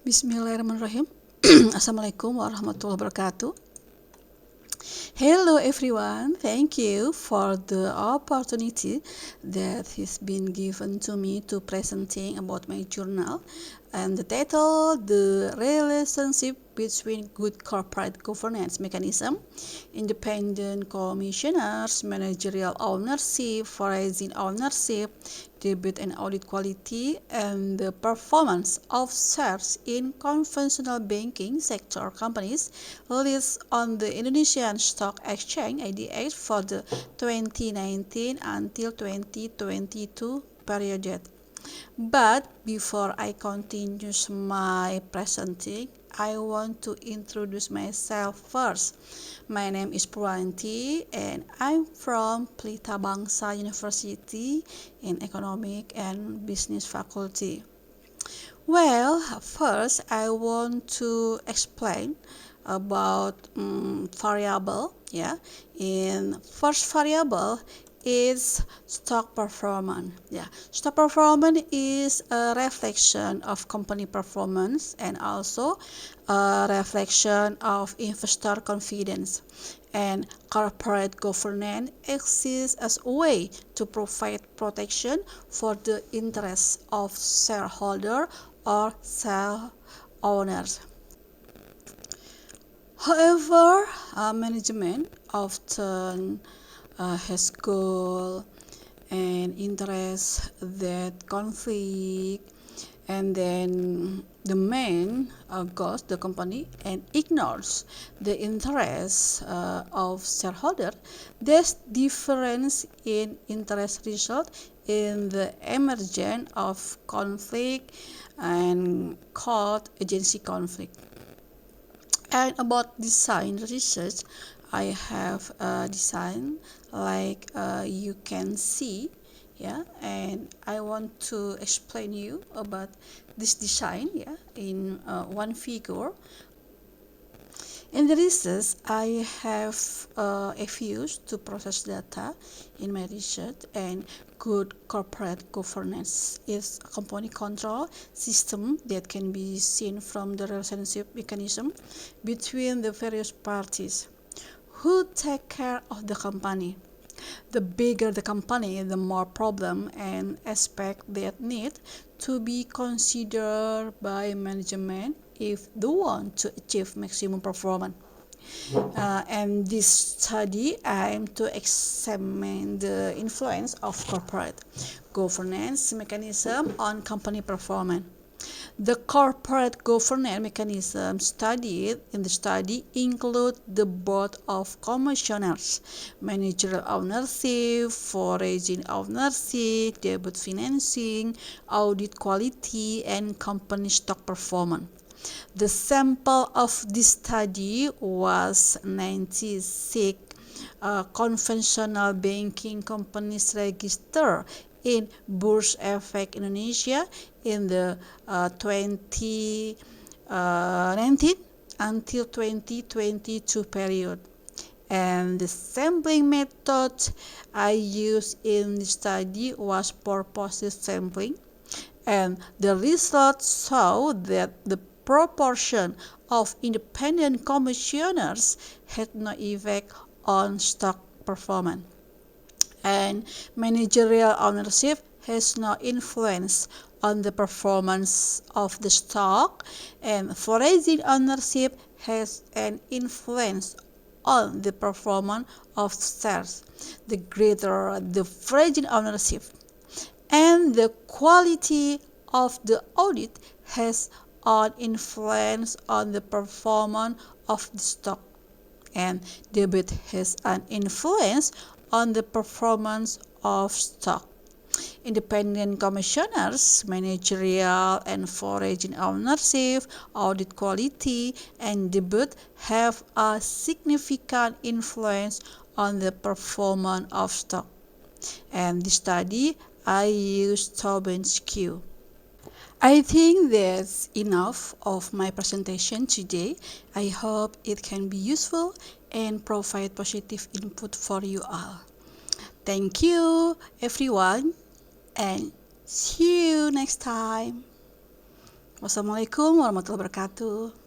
Bismillahirrahmanirrahim. Assalamualaikum warahmatullahi wabarakatuh. Hello everyone, thank you for the opportunity that has been given to me to presenting about my journal, and the title, the relationship between good corporate governance mechanism, independent commissioners, managerial ownership, foreign ownership, debit and audit quality, and the performance of shares in conventional banking sector companies listed on the Indonesian Stock Exchange IDX for the 2019 until 2022 period. But before I continue my presenting, I want to introduce myself first. My name is Purwanti and I'm from Pelita Bangsa University in Economic and Business Faculty. Well, first I want to explain about variable. In first variable is stock performance. Stock performance is a reflection of company performance and also a reflection of investor confidence. And corporate governance exists as a way to provide protection for the interests of shareholders or share owners. However, management often has goals and interests that conflict, and then the man goes the company and ignores the interests of shareholder. This difference in interest result in the emergence of conflict and called agency conflict. And about design research, I have a design like you can see, and I want to explain you about this design, in one figure. In the research, I have used to process data in my research, and good corporate governance is a company control system that can be seen from the relationship mechanism between the various parties who take care of the company. The bigger the company, the more problem and aspect that need to be considered by management if they want to achieve maximum performance. And this study aims to examine the influence of corporate governance mechanism on company performance. The corporate governance mechanism studied in the study include the board of commissioners, managerial ownership, foreign ownership, debit financing, audit quality, and company stock performance. The sample of this study was 96 conventional banking companies registered in Bursa Efek Indonesia in the 2019 until 2022 period. And the sampling method I used in the study was purposive sampling, and the results show that the proportion of independent commissioners had no effect on stock performance, and managerial ownership has no influence on the performance of the stock, and foreign ownership has an influence on the performance of shares. The greater the foreign ownership, and the quality of the audit has an influence on the performance of the stock, and debit has an influence on the performance of stock. Independent commissioners, managerial and foreign ownership, audit quality, and debit have a significant influence on the performance of stock. And this study I used Tobin's Q. I think that's enough of my presentation today. I hope it can be useful and provide positive input for you all. Thank you, everyone, and see you next time. Wassalamualaikum warahmatullahi wabarakatuh.